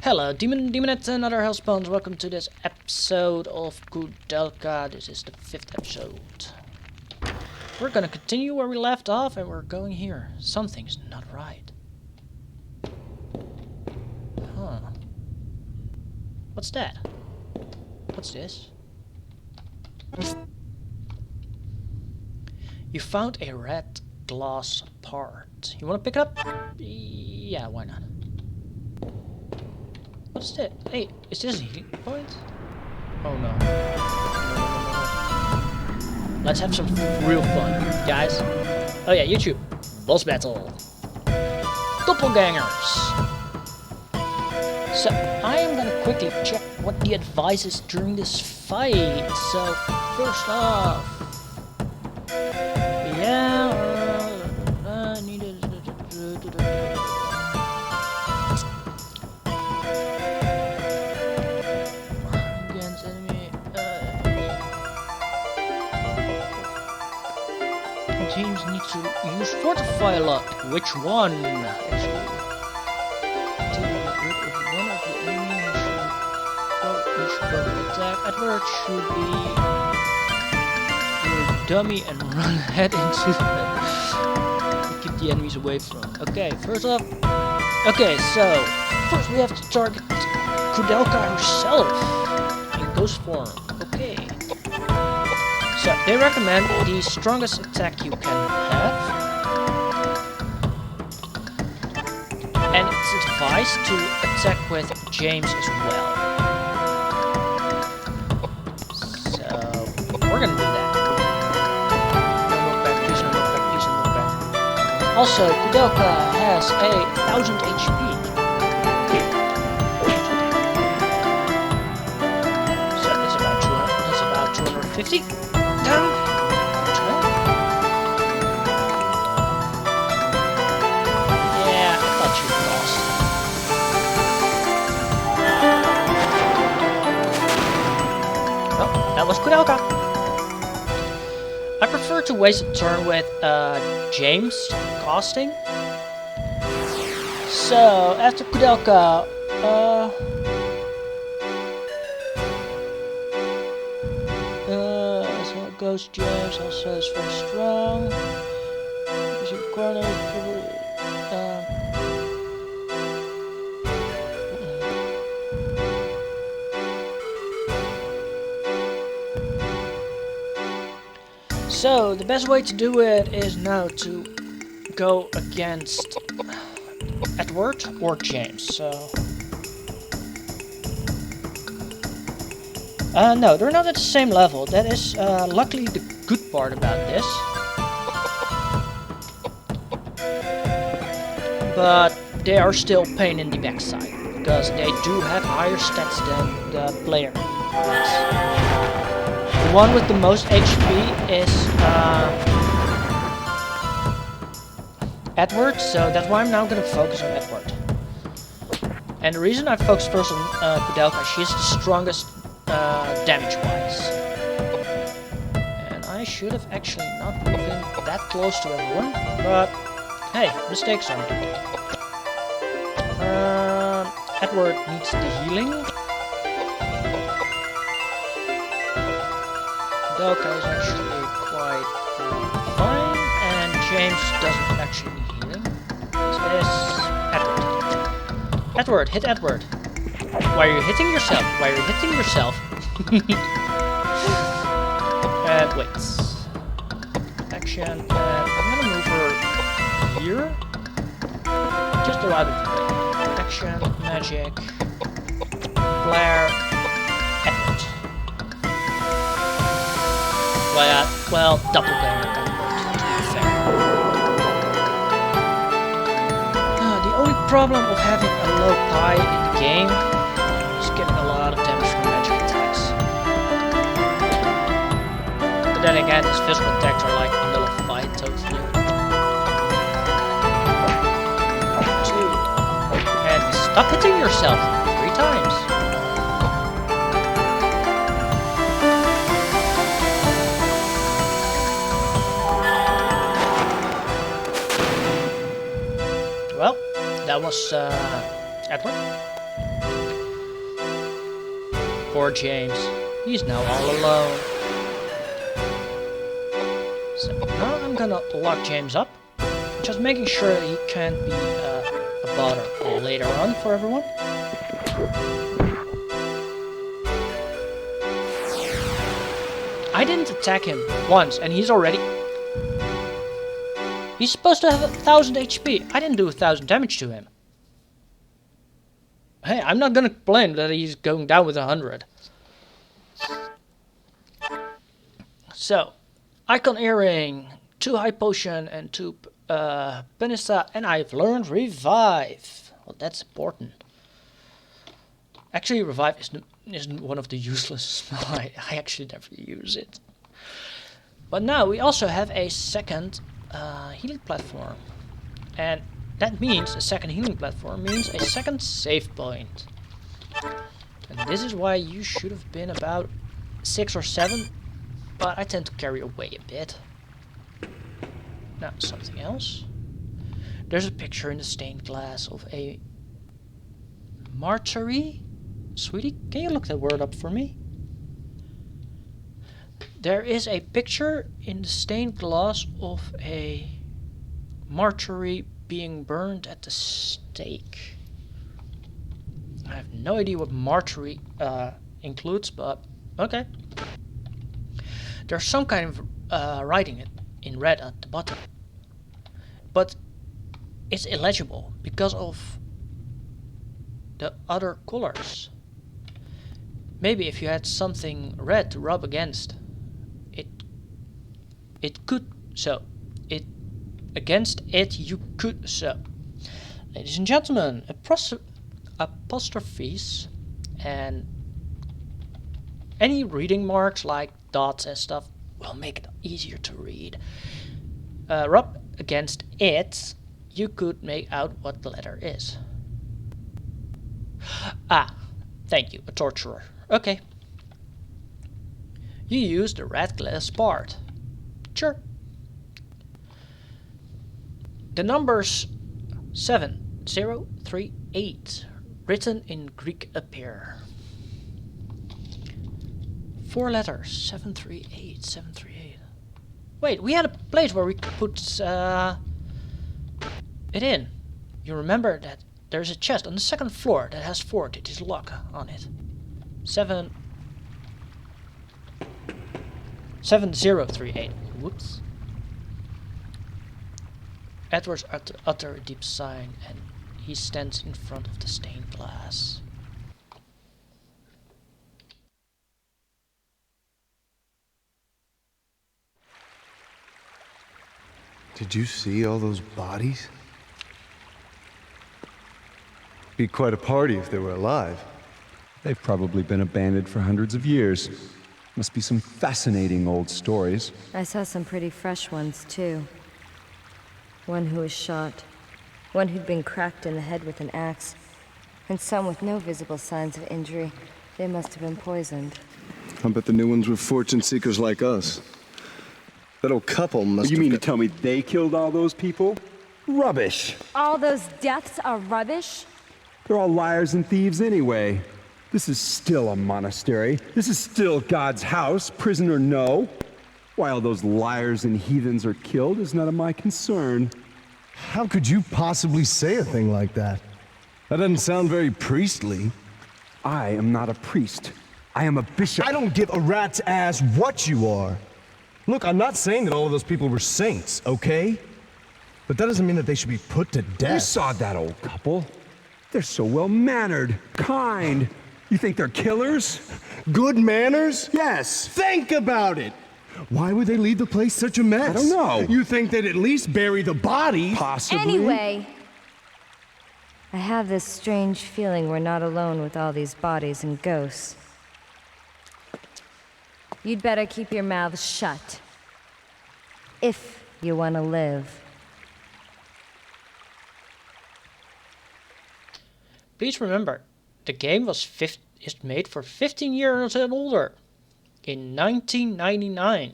Hello, Demonettes and other hellspawns. Welcome to this episode of Koudelka. This is the 5th episode. We're gonna continue where we left off, and we're going here. Something's not right. Huh. What's that? What's this? You found a red glass part. You wanna pick it up? Yeah, why not? What's that? Hey, is this a healing point? Oh no. Let's have some real fun, guys. Oh yeah, YouTube. Boss battle. Doppelgangers. So, I am gonna quickly check what the advice is during this fight. So, first off... Yeah... I needed... Teams need to use fortify a lot. Which one? Actually, to get rid of one of the enemies each attack. Edward should be your dummy and run head into them. Keep the enemies away from. Okay, first up. Okay, so first we have to target Koudelka herself in ghost form. Okay. So, they recommend the strongest attack you can have, and it's advised to attack with James as well. So, we're gonna do that. Don't look back, please don't look back, please don't look back. Also, Koudelka has 1000 HP. So, that's about 250. Yeah, I thought you lost. Well, that was Koudelka. I prefer to waste a turn with James casting. So after Koudelka, Ghost James also is very strong. Is it corner? So the best way to do it is now to go against Edward or James. So no, they're not at the same level. That is luckily the good part about this. But they are still pain in the backside, because they do have higher stats than the player has. The one with the most HP is Edward, so that's why I'm now going to focus on Edward. And the reason I focus first on Koudelka, she's the strongest damage-wise. And I should have actually not moved in that close to everyone, but hey, mistakes are made. Edward needs the healing. Koudelka is actually quite fine, and James doesn't actually need healing. This is Edward. Edward, hit Edward. Why are you hitting yourself? Why are you hitting yourself? Wait. Action. I'm gonna move her here. Just a lot of way. Action, magic, flare, Edward. Well, doppelganger got hurt, to be fair. The only problem of having a low pi in the game is getting a lot of damage from magic attacks. But then again, his physical attacks are like nullified totally. 2. And stop hitting yourself 3 times. Well, that was Edward. Poor James. He's now all alone. So now I'm gonna lock James up. Just making sure that he can't be a bother later on for everyone. I didn't attack him once and he's already... He's supposed to have 1000 HP. I didn't do 1000 damage to him. Hey, I'm not gonna blame that he's going down with 100. So, Icon Earring, 2 High Potion and 2 Penista, and I've learned Revive. Well, that's important. Actually, Revive isn't one of the useless. I actually never use it. But now we also have a second healing platform. And that means a second healing platform means a second save point. And this is why you should have been about 6 or 7. But I tend to carry away a bit. Now, something else. There's a picture in the stained glass of a martyr. Sweetie, can you look that word up for me? There is a picture in the stained glass of a martyr being burned at the stake. I have no idea what martyr includes, but okay. There's some kind of writing in red at the bottom, but it's illegible because of the other colors. Maybe if you had something red to rub against, it could so. Against it you could so. Ladies and gentlemen, apostrophes and any reading marks like dots and stuff will make it easier to read. Rub against it, you could make out what the letter is. Ah, thank you, a torturer. Okay. You use the red glass part. Sure. The numbers 7038 written in Greek appear. 4 letters, 738, 738. Wait, we had a place where we could put it in. You remember that there's a chest on the 2nd floor that has 4 digits lock on it. 7038. Whoops. Edwards utter a deep sigh and he stands in front of the stained glass. Did you see all those bodies? Be quite a party if they were alive. They've probably been abandoned for hundreds of years. Must be some fascinating old stories. I saw some pretty fresh ones, too. One who was shot, one who'd been cracked in the head with an axe, and some with no visible signs of injury. They must have been poisoned. I bet the new ones were fortune seekers like us. That old couple must You have mean to got... tell me they killed all those people? Rubbish! All those deaths are rubbish? They're all liars and thieves anyway. This is still a monastery. This is still God's house, prison or no. Why all those liars and heathens are killed is none of my concern. How could you possibly say a thing like that? That doesn't sound very priestly. I am not a priest. I am a bishop. I don't give a rat's ass what you are. Look, I'm not saying that all of those people were saints, okay? But that doesn't mean that they should be put to death. You saw that old couple. They're so well-mannered, kind. You think they're killers? Good manners? Yes. Think about it! Why would they leave the place such a mess? I don't know. You think they'd at least bury the body? Possibly. Anyway, I have this strange feeling we're not alone with all these bodies and ghosts. You'd better keep your mouths shut. If you want to live. Please remember, the game is made for 15 years and older in 1999,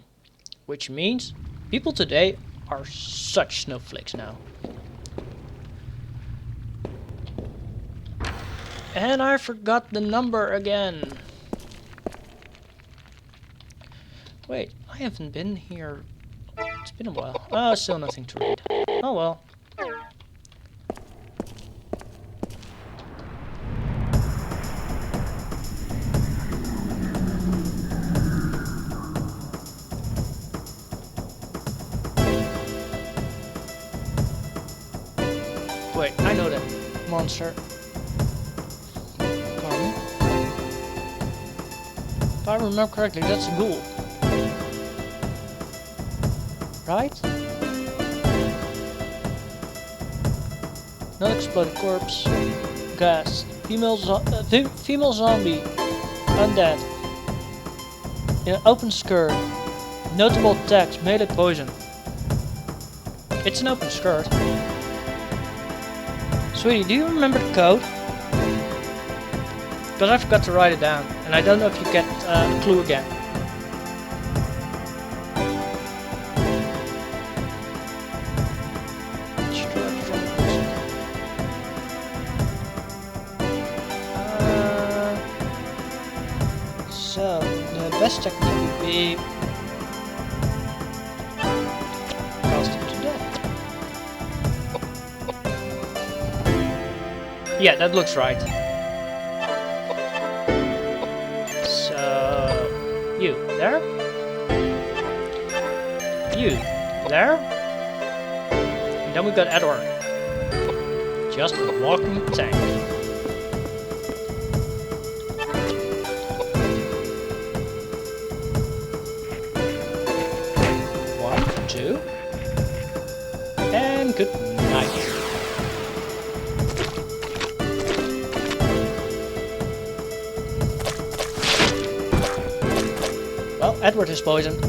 which means people today are such snowflakes now. And I forgot the number again. Wait, I haven't been here. It's been a while. Oh, still nothing to read. Oh well. Wait, I know that monster. Pardon? If I remember correctly, that's a ghoul. Right? Non exploded corpse. Gas. Female zombie. Undead. In an open skirt. Notable text. Melee poison. It's an open skirt. Sweetie, do you remember the code? Because I forgot to write it down. And I don't know if you get a clue again. So, the best technique would be cast him to death. Yeah, that looks right. So, you there? You there? And then we got Edward. Just a walking tank. And good night. Well, Edward is poisoned.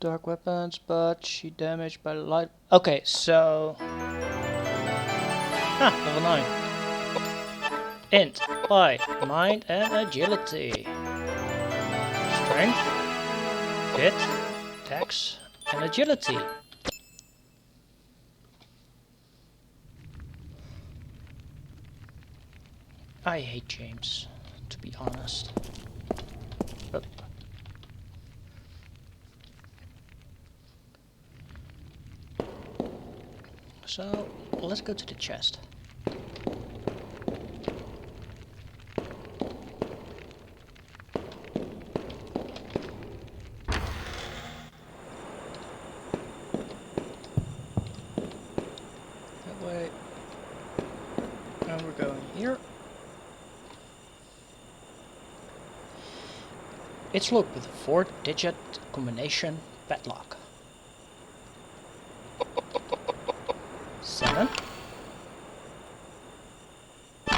Dark weapons, but she damaged by light. Okay, so. Level 9. Int, I, mind and agility. Strength, fit, dex, and agility. I hate James, to be honest. But so, let's go to the chest. That way. And we're going here. It's locked with a 4-digit combination padlock. 7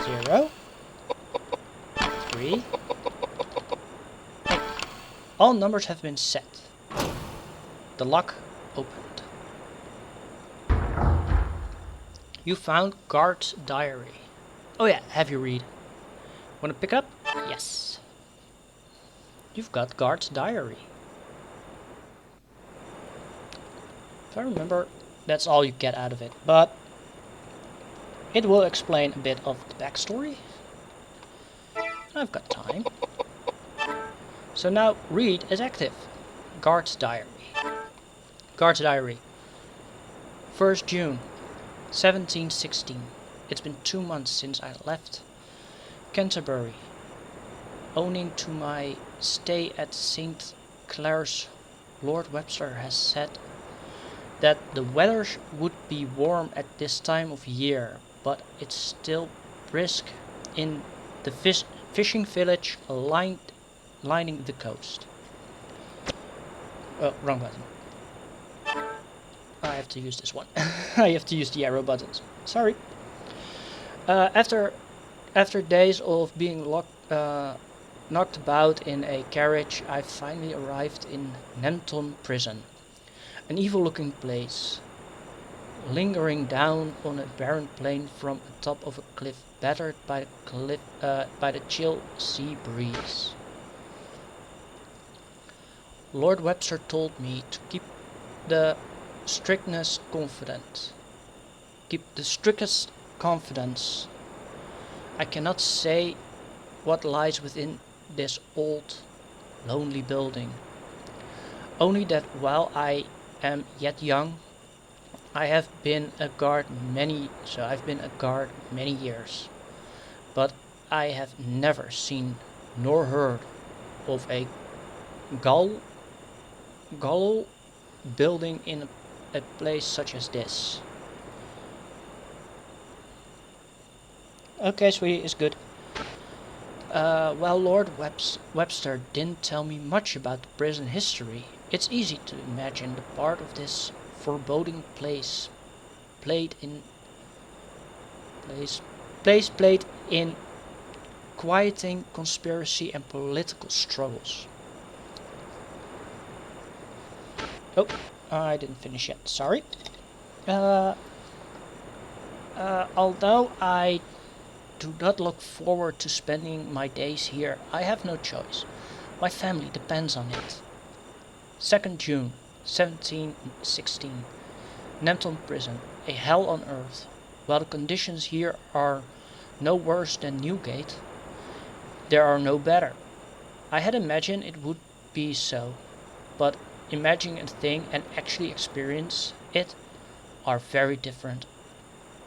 0 3 8. All numbers have been set. The lock opened. You found guard's diary. Oh yeah, have you read? Wanna pick up? Yes. You've got guard's diary. If I remember, that's all you get out of it, but it will explain a bit of the backstory. I've got time. So now read is active. Guard's diary. Guard's diary. 1st June, 1716. It's been 2 months since I left Canterbury. Owing to my stay at St. Clair's, Lord Webster has said that the weather would be warm at this time of year, but it's still brisk in the fishing village lining the coast. Oh, wrong button. I have to use this one. I have to use the arrow buttons. Sorry. After days of being knocked about in a carriage, I finally arrived in Nenton prison. An evil-looking place. lingering down on a barren plain from atop of a cliff, battered by the chill sea breeze. Lord Webster told me to keep the strictest confidence. Keep the strictest confidence. I cannot say what lies within this old, lonely building. Only that while I am yet young, I've been a guard many years, but I have never seen nor heard of a gallows building in a place such as this. Okay, sweetie, it's good. Well, Lord Webster didn't tell me much about the prison history. It's easy to imagine the part of this foreboding place played in quieting conspiracy and political struggles. Oh, I didn't finish yet. Sorry. Although I do not look forward to spending my days here, I have no choice. My family depends on it. 2nd June, 1716. Nanton Prison, a hell on earth. While the conditions here are no worse than Newgate, there are no better. I had imagined it would be so, but imagining a thing and actually experience it are very different.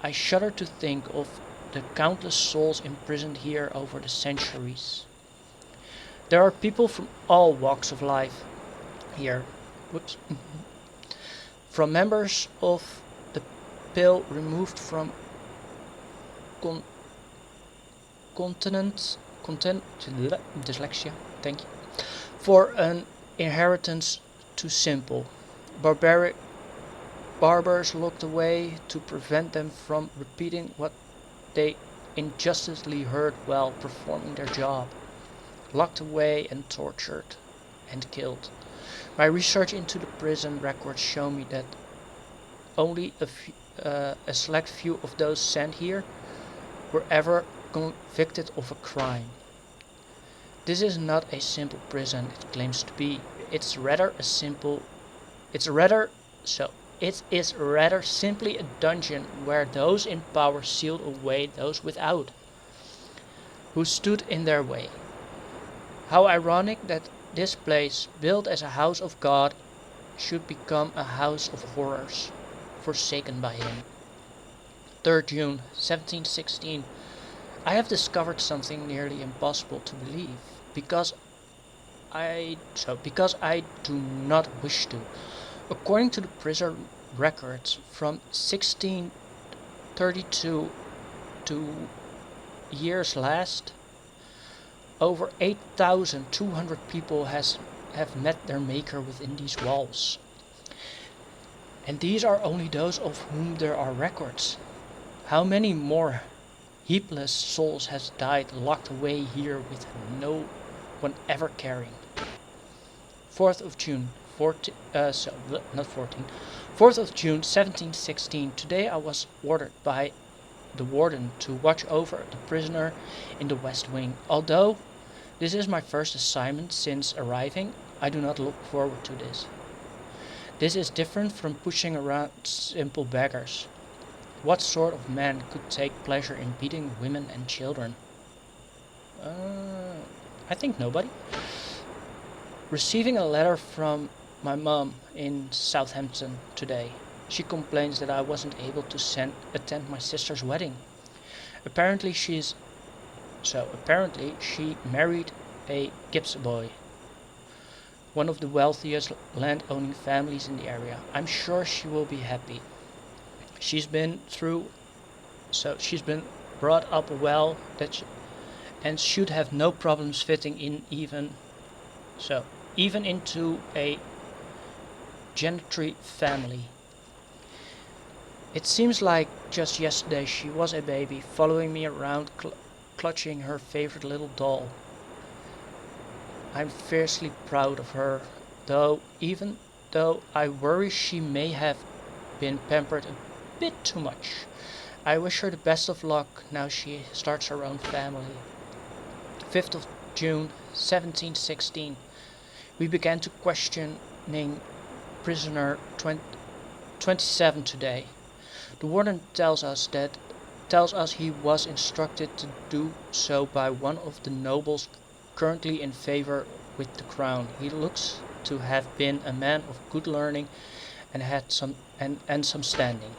I shudder to think of the countless souls imprisoned here over the centuries. There are people from all walks of life here. Whoops. From members of the pill removed from dyslexia, thank you, for an inheritance too simple. Barbers locked away to prevent them from repeating what they injusticely heard while performing their job. Locked away and tortured and killed. My research into the prison records show me that only a select few of those sent here were ever convicted of a crime. This is not a simple prison it claims to be. It is rather simply a dungeon where those in power sealed away those without, who stood in their way. How ironic that this place, built as a house of God, should become a house of horrors, forsaken by him. 3rd June, 1716. I have discovered something nearly impossible to believe, because I do not wish to. According to the prison records from 1632 to years last, over 8,200 people have met their maker within these walls. And these are only those of whom there are records. How many more heedless souls has died locked away here with no one ever caring? 4th of June, 4th of June 1716. Today I was ordered by the warden to watch over the prisoner in the West Wing. Although this is my first assignment since arriving, I do not look forward to this. This is different from pushing around simple beggars. What sort of man could take pleasure in beating women and children? I think nobody. Receiving a letter from my mom in Southampton today. She complains that I wasn't able to attend my sister's wedding. Apparently she married a Gibbs boy, one of the wealthiest land-owning families in the area. I'm sure she will be happy. She's been brought up well and should have no problems fitting in even into a gentry family. It seems like just yesterday she was a baby, following me around, clutching her favorite little doll. I'm fiercely proud of her, even though I worry she may have been pampered bit too much. I wish her the best of luck now she starts her own family. 5th of June, 1716. We began to questioning prisoner 27 today. The warden tells us he was instructed to do so by one of the nobles currently in favor with the crown. He looks to have been a man of good learning and had some standing.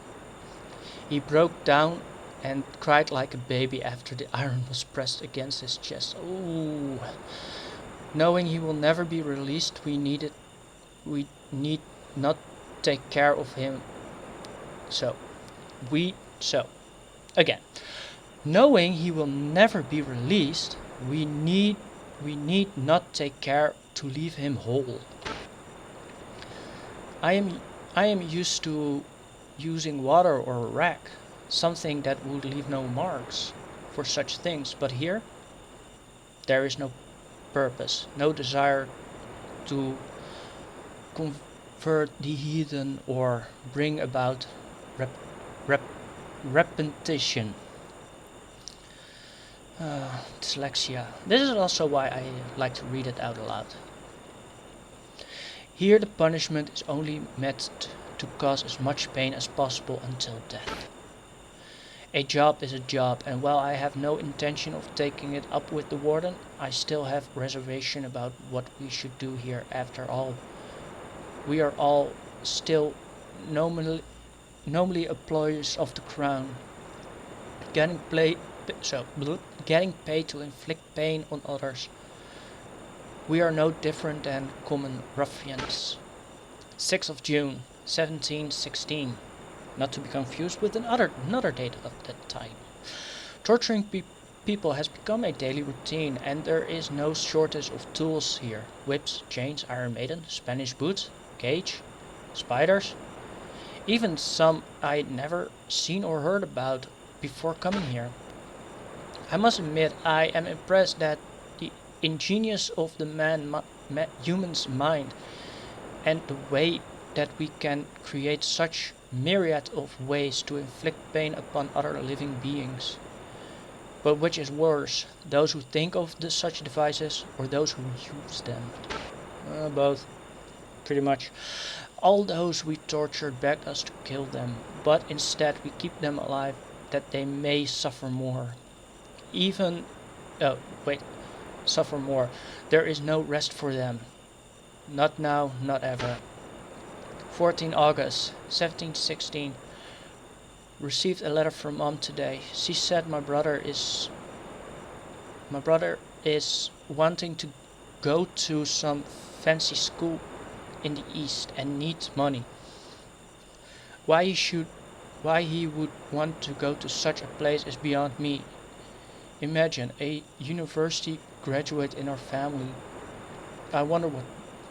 He broke down and cried like a baby after the iron was pressed against his chest. Ooh. Knowing he will never be released, we need not take care of him. Again, knowing he will never be released, we need not take care to leave him whole. I am used to using water or a rag, something that would leave no marks for such things, but here there is no purpose, no desire to convert the heathen or bring about repetition. Dyslexia. This is also why I like to read it out loud. Here the punishment is only meant to cause as much pain as possible until death. A job is a job, and while I have no intention of taking it up with the warden, I still have reservation about what we should do here. After all, we are all still nominally employees of the crown, getting paid to inflict pain on others. We are no different than common ruffians. 6th of June, 1716. Not to be confused with another date of that time. Torturing people has become a daily routine, and there is no shortage of tools here. Whips, chains, Iron Maiden, Spanish boots, cage, spiders. Even some I'd never seen or heard about before coming here. I must admit I am impressed that the ingenious of the human's mind and the way that we can create such myriad of ways to inflict pain upon other living beings. But which is worse, those who think of such devices or those who use them? Both, pretty much. All those we tortured begged us to kill them, but instead we keep them alive that they may suffer more. Suffer more. There is no rest for them. Not now, not ever. 14 August, 1716. Received a letter from Mom today. She said my brother is wanting to go to some fancy school in the East and needs money. Why he would want to go to such a place is beyond me. Imagine a university graduate in our family. I wonder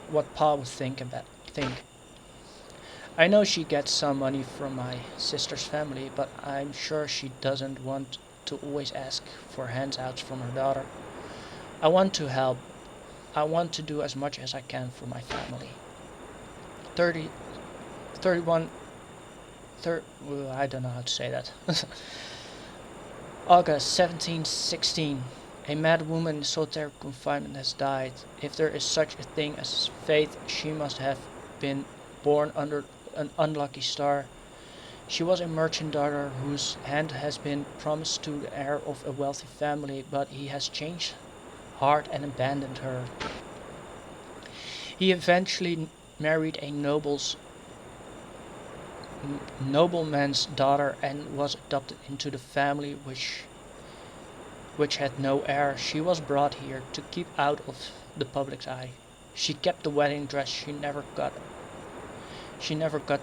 what Pa would think. I know she gets some money from my sister's family, but I'm sure she doesn't want to always ask for handouts from her daughter. I want to help. I want to do as much as I can for my family. 31, I don't know how to say that. August 1716. A mad woman in solitary confinement has died. If there is such a thing as fate, she must have been born under an unlucky star. She was a merchant daughter whose hand has been promised to the heir of a wealthy family, but he has changed heart and abandoned her. He eventually married a nobleman's daughter and was adopted into the family which had no heir. She was brought here to keep out of the public's eye. She kept the wedding dress she never got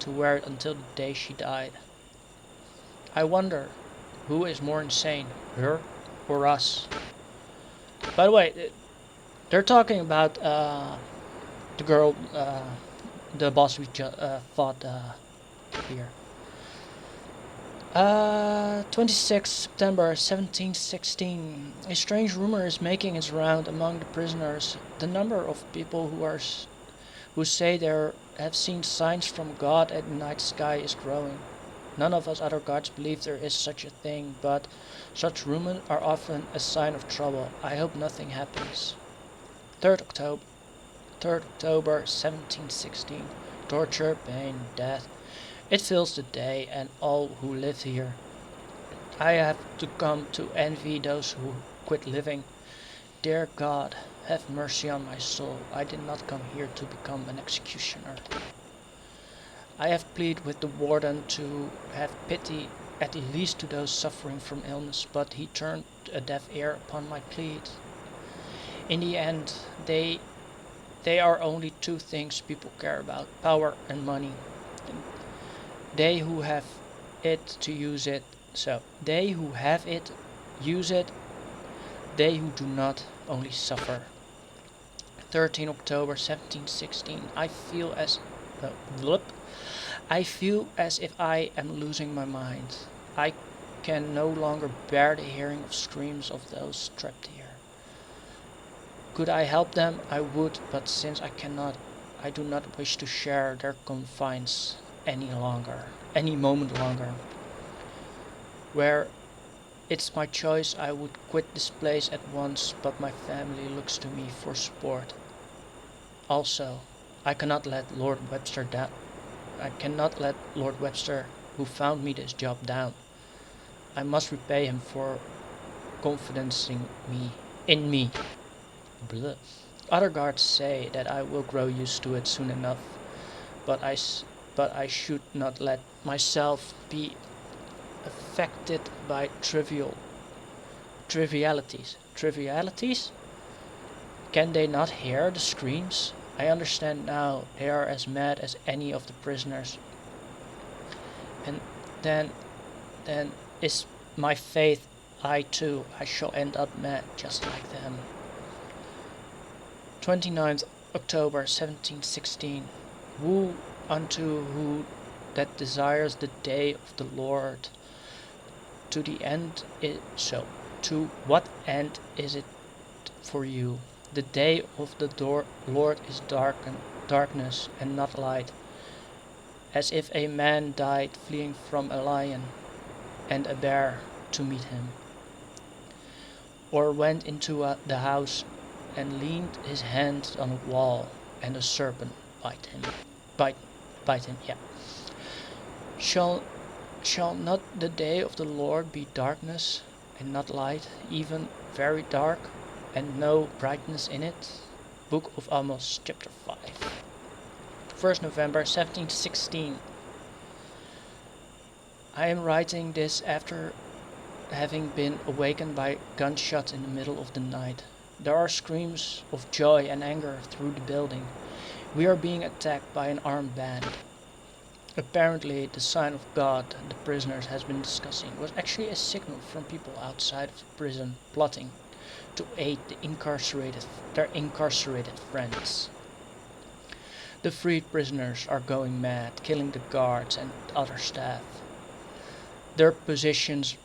to wear it until the day she died. I wonder who is more insane, her or us. By the way, they're talking about the girl, the boss we fought here. 26 September 1716. A strange rumor is making its round among the prisoners. The number of people who say they have seen signs from God at the night sky is growing. None of us other guards believe there is such a thing, but such rumors are often a sign of trouble. I hope nothing happens. 3rd October. 3rd October 1716. Torture, pain, death. It fills the day and all who live here. I have to come to envy those who quit living. Dear God, have mercy on my soul. I did not come here to become an executioner. I have pleaded with the warden to have pity at least to those suffering from illness, but he turned a deaf ear upon my plead. In the end, they are only two things people care about, power and money. And they who have it to use it, so they who have it, use it. They who do not only suffer. 13 October 1716. I feel as if I am losing my mind. I can no longer bear the hearing of screams of those trapped here. Could I help them, I would, but since I cannot, I do not wish to share their confines any moment longer. Where it's my choice, I would quit this place at once, but my family looks to me for support. Also, I cannot let Lord Webster down. I cannot let Lord Webster, who found me this job, down. I must repay him for confiding in me. Blah. Other guards say that I will grow used to it soon enough, but I should not let myself be affected by trivialities. Trivialities? Can they not hear the screams? I understand now. They are as mad as any of the prisoners. And then is my faith, I shall end up mad just like them. 29th October 1716. Woe unto who that desires the day of the Lord. To the end so. To what end is it for you? The day of the Lord is darkness and not light, as if a man died fleeing from a lion and a bear to meet him, or went into the house and leaned his hand on a wall and a serpent bite him. Yeah. Shall not the day of the Lord be darkness and not light, even very dark, and no brightness in it? Book of Amos, chapter 5. 1st November 1716. I am writing this after having been awakened by gunshots in the middle of the night. There are screams of joy and anger through the building. We are being attacked by an armed band. Apparently, the sign of God the prisoners has been discussing was actually a signal from people outside of the prison plotting to aid their incarcerated friends. The freed prisoners are going mad, killing the guards and other staff. Their positions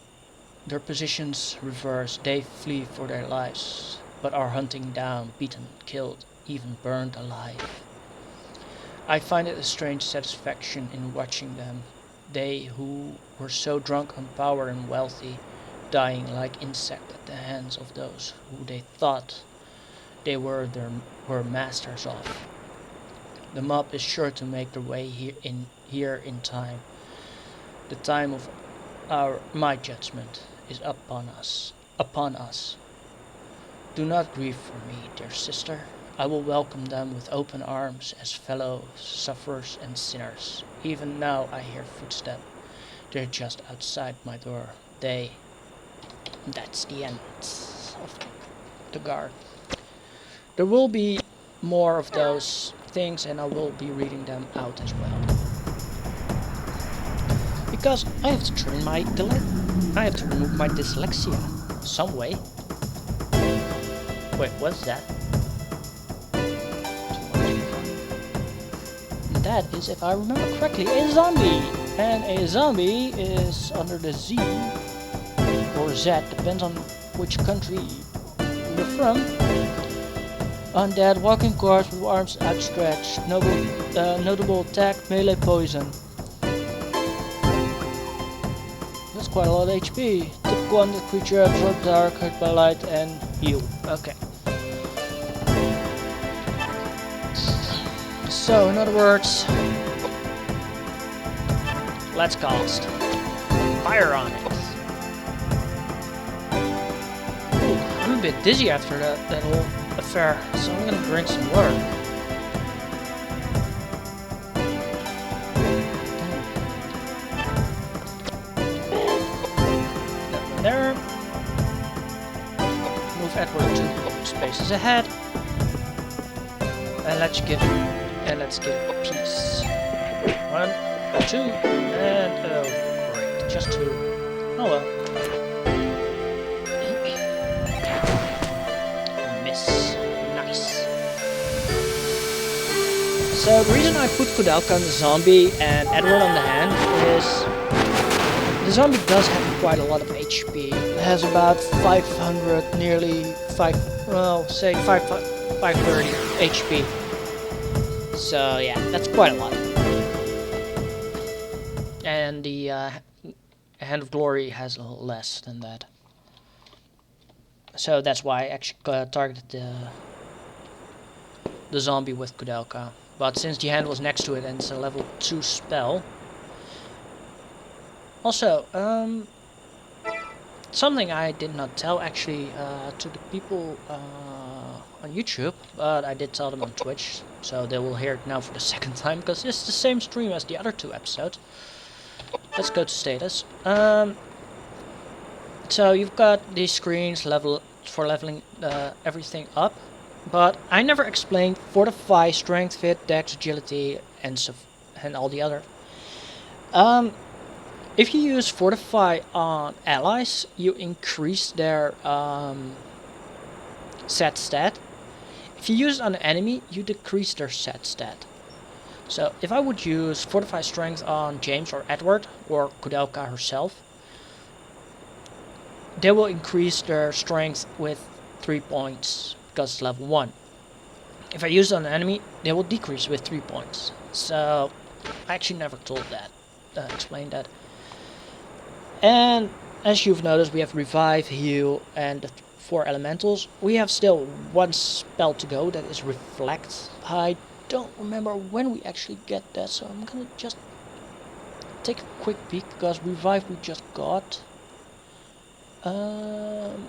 reverse. They flee for their lives, but are hunted down, beaten, killed, even burned alive. I find it a strange satisfaction in watching them, they who were so drunk on power and wealthy, dying like insects at the hands of those who they thought they were masters of. The mob is sure to make their way here in time. The time of my judgment is upon us. Do not grieve for me, dear sister. I will welcome them with open arms as fellow sufferers and sinners. Even now I hear footsteps. They're just outside my door. That's the end of the guard. There will be more of those things, and I will be reading them out as well. Because I have to remove my dyslexia some way. Wait, what's that? That is, if I remember correctly, a zombie. And a zombie is under the Z or Z, depends on which country you're from. Undead, walking corpse with arms outstretched, notable attack, melee poison. That's quite a lot of HP. Typical on the creature, absorb dark, hurt by light, and heal. Okay. So, in other words, let's cast fire on it. Ooh, I'm a bit dizzy after that whole affair, so I'm gonna drink some water. There. Move Edward 2 spaces ahead. And let's give it peace. 1, 2, and oh great, just 2. Oh well. Miss. Nice. So the reason I put Koudelka on the zombie and Edward on the hand is the zombie does have quite a lot of HP. It has about 500, nearly 530 HP. So yeah, that's quite a lot. And the Hand of Glory has a little less than that. So that's why I actually targeted the zombie with Koudelka. But since the hand was next to it and it's a level 2 spell. Also, something I did not tell actually to the people on YouTube, but I did tell them on Twitch, so they will hear it now for the second time, because it's the same stream as the other 2 episodes. Let's go to status. So you've got these screens for leveling everything up, but I never explained Fortify, Strength, Fit, Dex, Agility, and all the other. If you use Fortify on allies, you increase their set stat. If you use it on an enemy, you decrease their set stat. So if I would use Fortify Strength on James or Edward or Koudelka herself, they will increase their strength with 3 points because it's level 1. If I use it on an enemy, they will decrease with 3 points. So I actually never told that, explained that. And as you've noticed, we have Revive, Heal, and the 4 elementals. We have still 1 spell to go, that is Reflect. I don't remember when we actually get that, so I'm gonna just take a quick peek, because Revive we just got. Then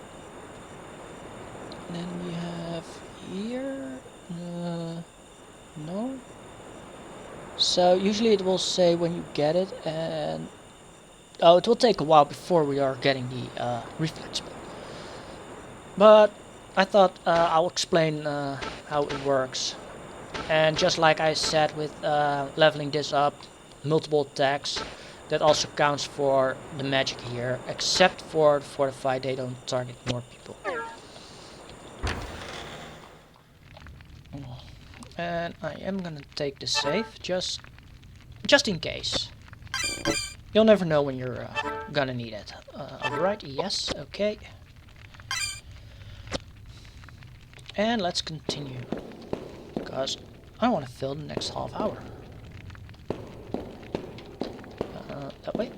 we have here, no. So usually it will say when you get it, and oh, it will take a while before we are getting the reflex spell. But I thought I'll explain how it works. And just like I said with leveling this up, multiple attacks, that also counts for the magic here, except for Fortify, they don't target more people. And I am gonna take the save, just in case. You'll never know when you're gonna need it. Alright, yes, okay. And let's continue, because I want to fill the next half hour. That way.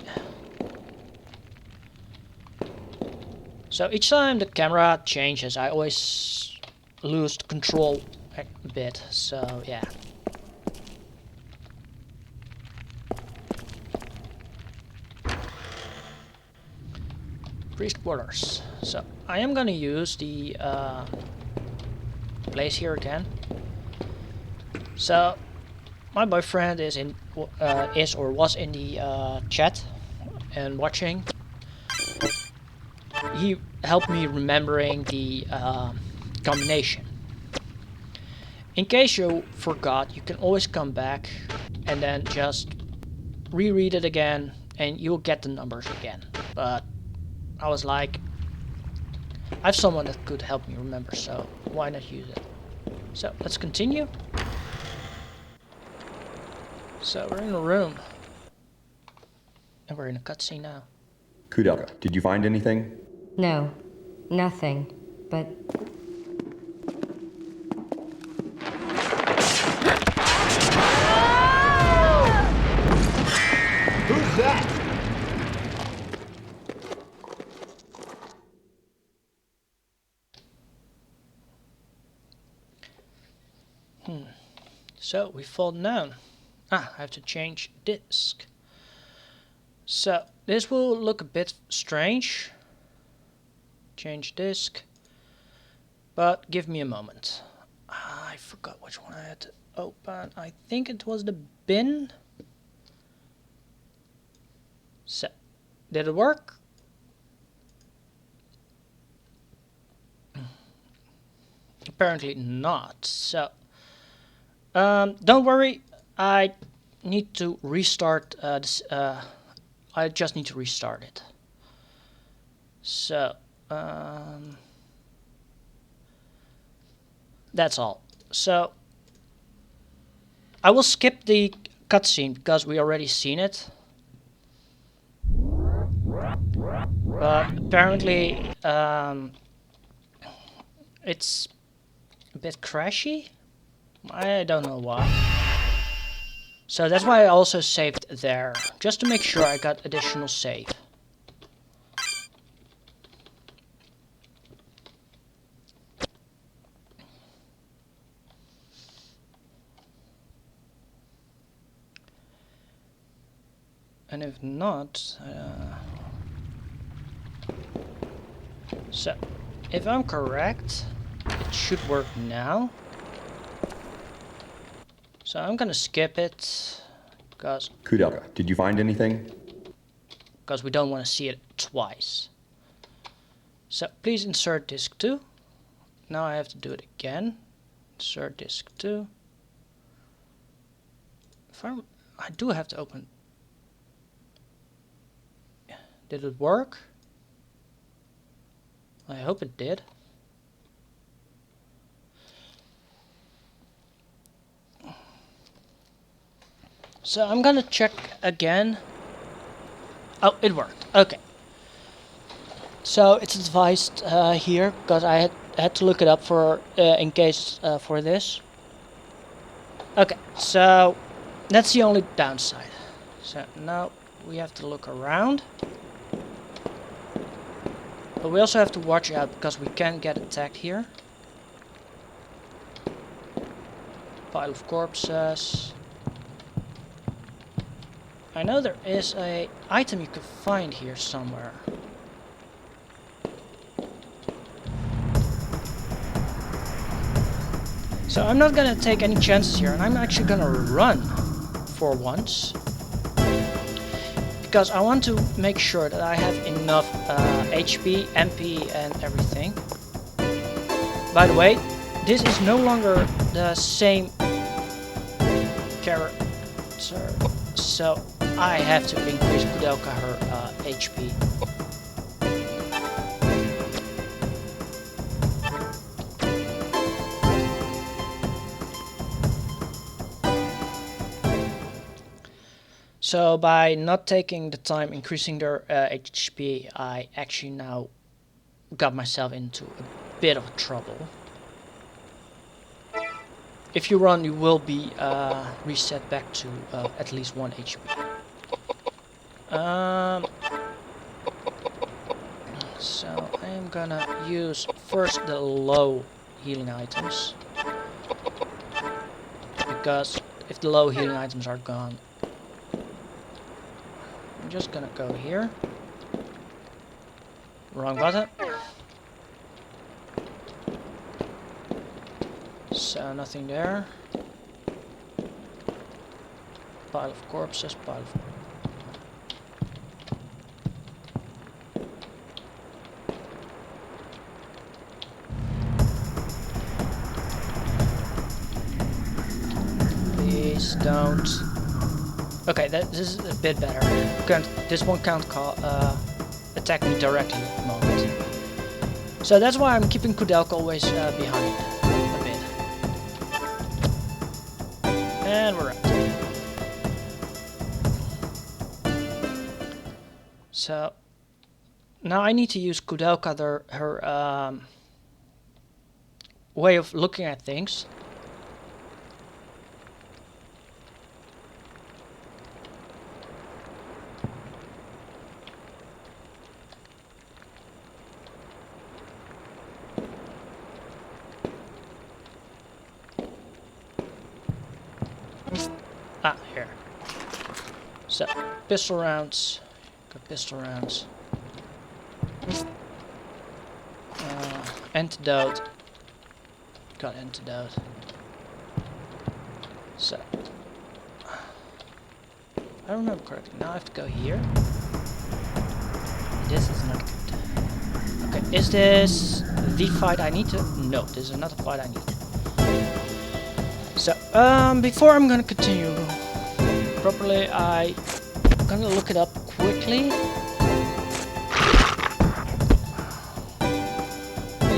So each time the camera changes, I always lose control a bit, so yeah. Priest quarters. So I am gonna use the place here again. So my boyfriend is or was in the chat and watching. He helped me remembering the combination. In case you forgot, you can always come back and then just reread it again, and you'll get the numbers again. But I was like, I have someone that could help me remember, so why not use it? So let's continue. So we're in a room, and we're in a cutscene now. Koudelka, did you find anything? No, nothing. But Who's that? So we fall down. Ah, I have to change disc. So this will look a bit strange. Change disc. But give me a moment. I forgot which one I had to open. I think it was the bin. So, did it work? Apparently not. So, don't worry. I need to restart this. I just need to restart it. So, that's all. So, I will skip the cutscene because we already seen it. But apparently, it's a bit crashy. I don't know why. So that's why I also saved there, just to make sure I got additional save. And if not, so if I'm correct, it should work now. So I'm gonna skip it, because Koudelka, did you find anything? we don't want to see it twice. So please insert disk 2. Now I have to do it again. Insert disk 2. I do have to open. Did it work? I hope it did. So I'm gonna check again. Oh, it worked. Okay. So it's advised here, because I had to look it up for in case for this. Okay, so that's the only downside. So now we have to look around. But we also have to watch out because we can get attacked here. Pile of corpses. I know there is a item you could find here somewhere. So I'm not gonna take any chances here, and I'm actually gonna run for once. Because I want to make sure that I have enough HP, MP and everything. By the way, this is no longer the same character, so I have to increase Koudelka her HP. So by not taking the time increasing their HP, I actually now got myself into a bit of trouble. If you run, you will be reset back to at least 1 HP. So I am gonna use first the low healing items, because if the low healing items are gone, I'm just gonna go here. Wrong button. So nothing there. Pile of corpses, pile of... Please don't. Okay, this is a bit better. This one can't attack me directly at the moment. So that's why I'm keeping Koudelka always behind a bit. And we're out. So now I need to use Koudelka, her way of looking at things. So, pistol rounds. Got pistol rounds. Antidote. Got antidote. So, if I remember correctly, now I have to go here. This is not good. Okay, is this the fight I need to? No, this is not the fight I need. So, before I'm gonna continue properly, I'm gonna look it up quickly.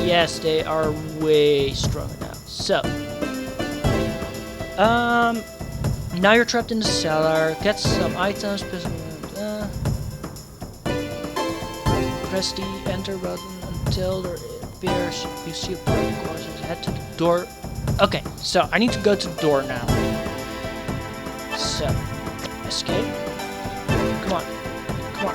Yes, they are way stronger now. So, now you're trapped in the cellar. Get some items. Press the enter button until there appears. You see a button courses. Head to the door. Okay, so I need to go to the door now. So, escape. Come on, come on.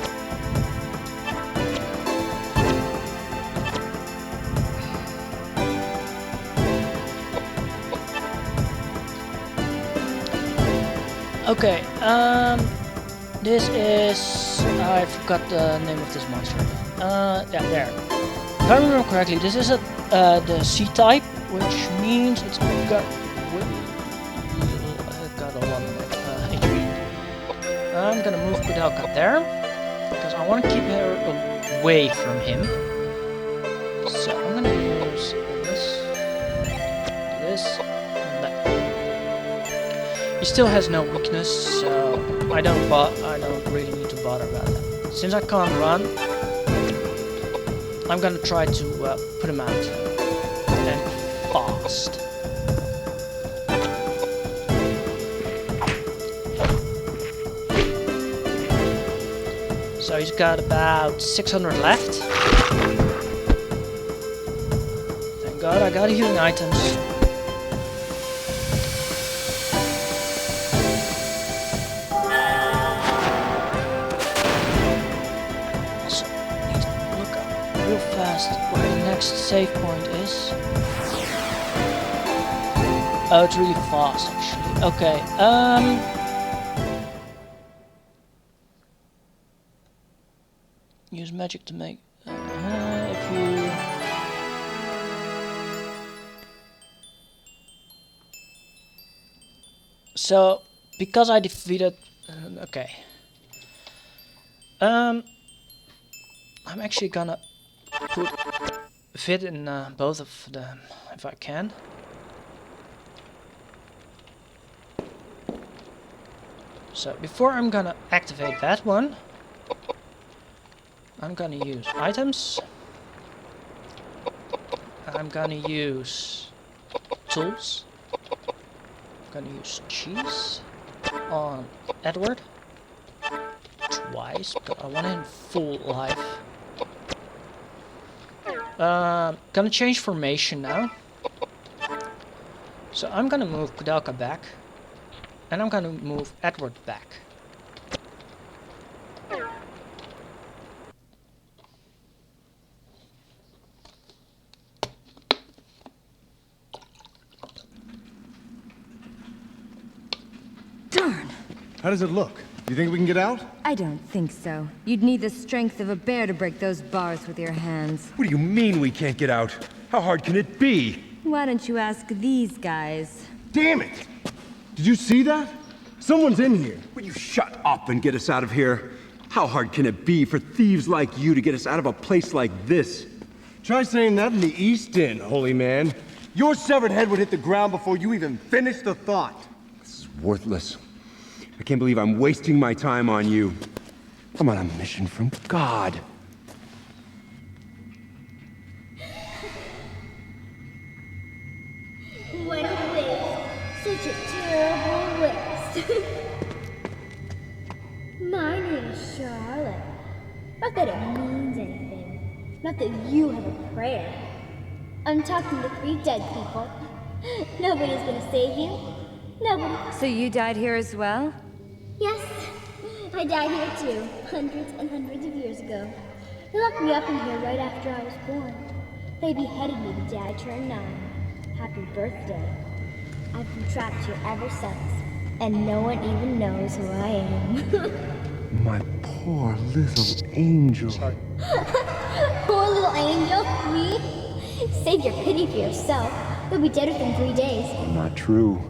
Okay, this is... I forgot the name of this monster. Yeah, there. If I remember correctly, this is the C-type, which means it's got a lot of HP. I'm gonna move Koudelka there, because I want to keep her away from him. So I'm gonna use this, and that. He still has no weakness, so I don't really need to bother about that. Since I can't run, I'm gonna try to put him out, and fast. So he's got about 600 left. Thank God I got healing items. Where the next save point is. Oh, it's really fast actually. Okay, use magic to make if you so because I defeated okay. I'm actually gonna put fit in both of them if I can. So before I'm gonna activate that one, I'm gonna use items. I'm gonna use tools. I'm gonna use cheese on Edward twice because I want him full life. Gonna change formation now. So I'm gonna move Koudelka back, and I'm gonna move Edward back. Darn! How does it look? You think we can get out? I don't think so. You'd need the strength of a bear to break those bars with your hands. What do you mean we can't get out? How hard can it be? Why don't you ask these guys? Damn it! Did you see that? Someone's in here. Will you shut up and get us out of here? How hard can it be for thieves like you to get us out of a place like this? Try saying that in the East End, holy man. Your severed head would hit the ground before you even finished the thought. This is worthless. I can't believe I'm wasting my time on you. I'm on a mission from God. What a waste. Such a terrible waste. My name's Charlotte. Not that it means anything. Not that you have a prayer. I'm talking to 3 dead people. Nobody's gonna save you. Nobody. So you died here as well? Yes, I died here too, hundreds and hundreds of years ago. They locked me up in here right after I was born. They beheaded me the day I turned 9. Happy birthday. I've been trapped here ever since. And no one even knows who I am. My poor little angel. Poor little angel, me? Save your pity for yourself. You'll be dead within 3 days. Not true.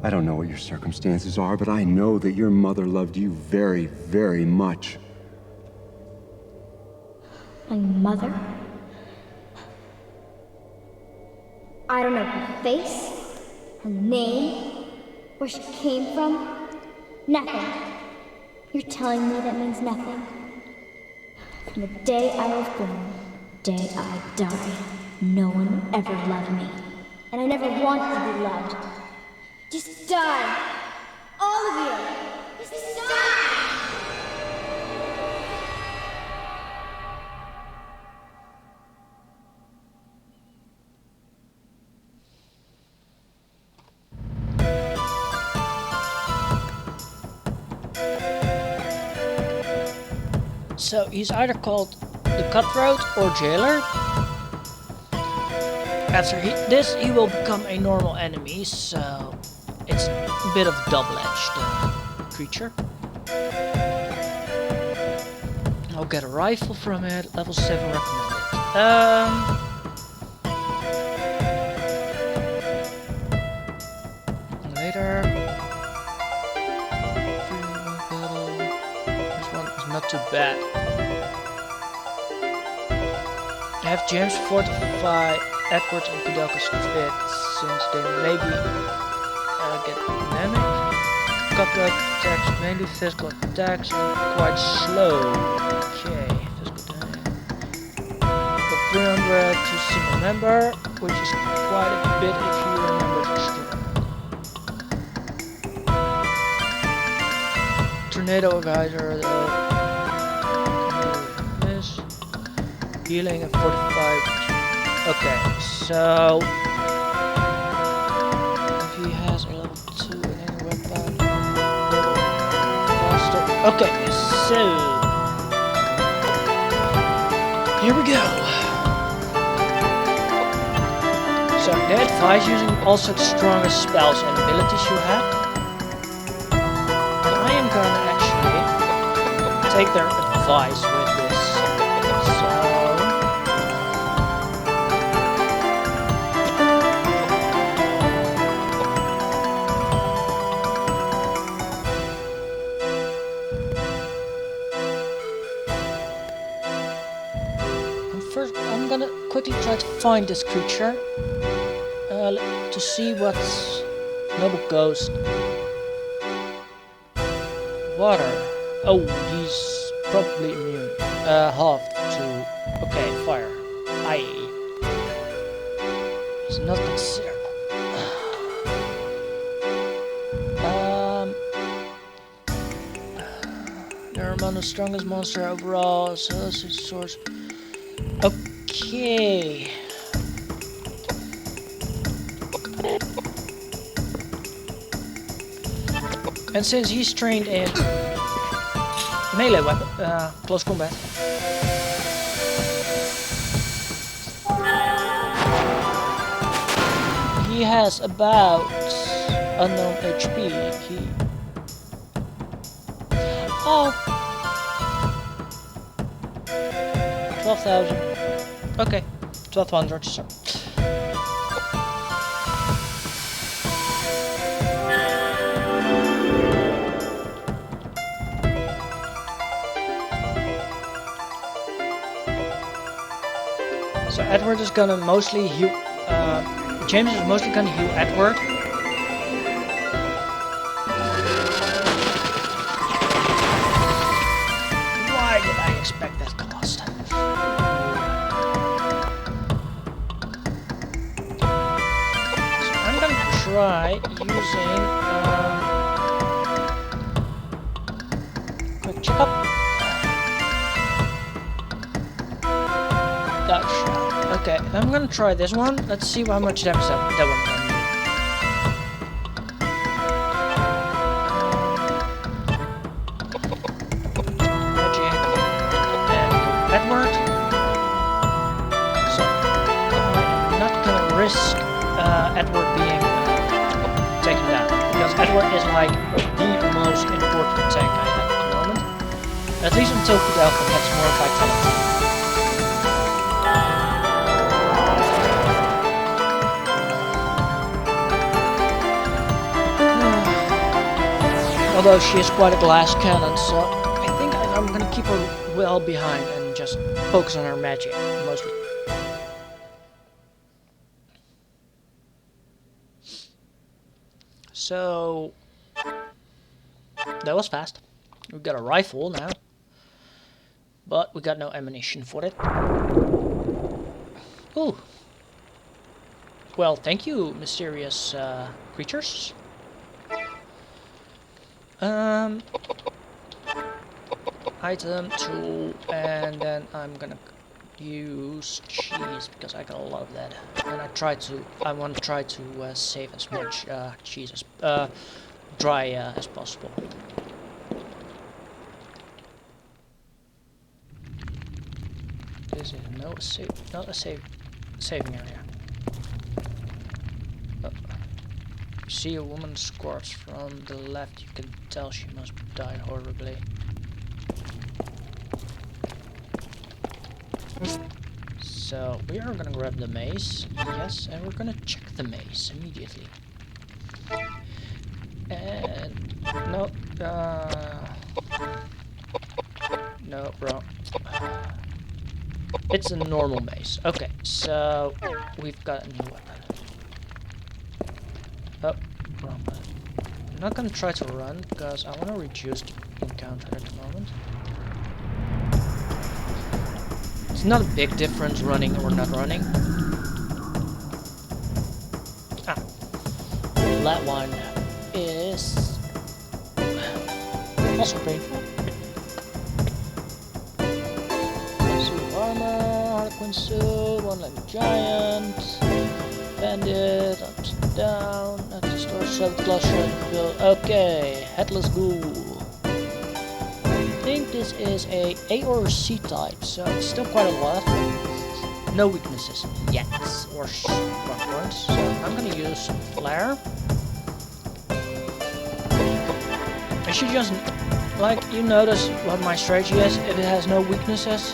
I don't know what your circumstances are, but I know that your mother loved you very, very much. My mother? I don't know her face, her name, where she came from. Nothing. You're telling me that means nothing? From the day I was born, the day I die, no one ever loved me. And I never wanted to be loved. Just die! All of you! Just die! So he's either called the Cutthroat or Jailer. After this, he will become a normal enemy, so it's a bit of a double-edged creature. I'll get a rifle from it, level 7 recommended. Later. This one is not too bad. I have James fortify Edward and Koudelka's fit, since they maybe get dynamic. Cutthroat attacks mainly physical attacks and quite slow. Okay, physical damage. For 300 to single member, which is quite a bit if you remember the story. Tornado geyser though. This healing at 45. Okay, so if he has a level 2 in any weapon, faster. Okay, so here we go. So they advise using also the strongest spells and abilities you have. And I am gonna actually take their advice with this. First, I'm gonna quickly try to find this creature to see what's Noble Ghost. Water. Oh, he's probably immune. Half to. Okay, fire. Aye. He's not considered. They're among the strongest monster overall. So this is source. Okay. And since he's trained in melee weapon, close combat, he has about unknown HP. Oh, 12,000. Okay, 1200. So. So Edward is gonna mostly heal. James is mostly gonna heal Edward. Why did I expect that cost? So I'm gonna try using quick checkup. Okay, I'm gonna try this one. Let's see how much damage that one can do. Magic and Edward. So I'm not gonna risk Edward being taken down because because Edward is like the most important tank I have at the moment. At least until Koudelka gets more vitality. Although she is quite a glass cannon, so I think I'm gonna keep her well behind and just focus on her magic, mostly. So, that was fast. We got a rifle now, but we got no ammunition for it. Ooh. Well, thank you, mysterious creatures. Item, tool, and then I'm gonna use cheese because I got a lot of that, and I want to try to save as much cheese as dry as possible. This is not a saving area. See a woman's corpse from the left, you can tell she must die horribly. So we are gonna grab the mace, yes, and we're gonna check the mace immediately. And no, no, wrong. It's a normal mace. Okay, so we've got a new weapon. Oh, wrong button. I'm not gonna try to run because I want to reduce the encounter at the moment. It's not a big difference running or not running. Ah, that one is also painful. Suit armor, Harlequin suit, one-legged giant, bandit, ups and down, at the store, shell, glass build. Okay, headless ghoul. I think this is a or C type, so it's still quite a lot. No weaknesses yet, or strong points. So I'm gonna use flare. I should just, like, you notice what my strategy is. If it has no weaknesses,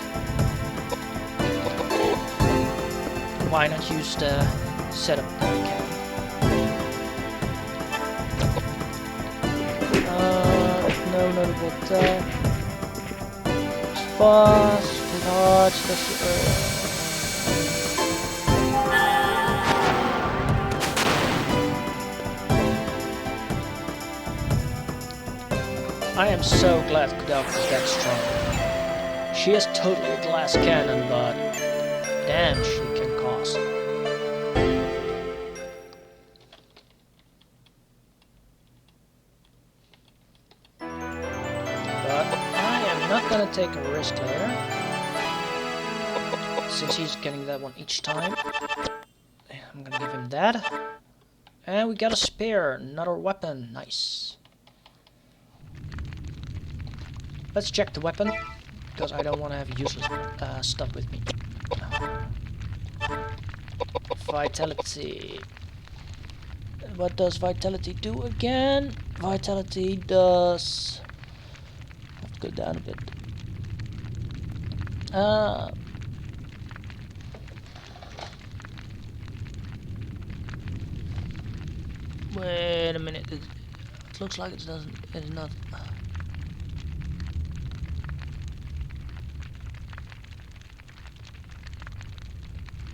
why not use the setup that we can? No notable attack. Fast, with hard, I am so glad Koudelka is that strong. She is totally a glass cannon, but damn, she can cost. Not gonna take a risk later, since he's getting that one each time. I'm gonna give him that, and we got a spare, another weapon. Nice. Let's check the weapon, because I don't want to have useless stuff with me. Vitality. What does vitality do again? Vitality does... Go down a bit. Wait a minute. It looks like it doesn't. It's not.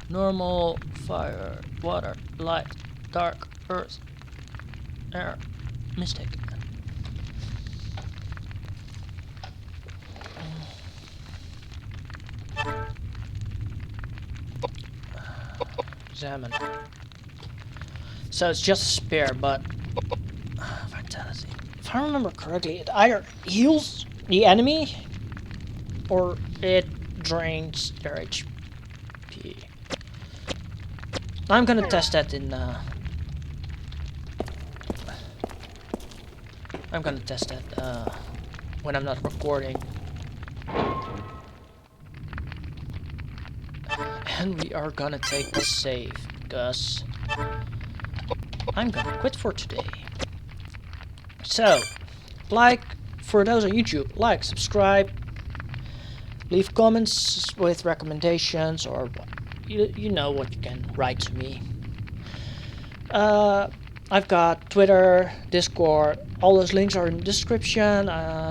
Normal, fire, water, light, dark, earth, air, mystic. Examine. So it's just a spare, but vitality. If I remember correctly, it either heals the enemy or it drains their HP. I'm gonna test that in. I'm gonna test that when I'm not recording. And we are gonna take the save, because I'm gonna quit for today. So, like, for those on YouTube, like, subscribe, leave comments with recommendations, or you know what you can write to me. I've got Twitter, Discord, all those links are in the description,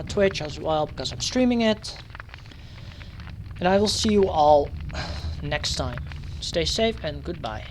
Twitch as well because I'm streaming it. And I will see you all next time. Stay safe and goodbye.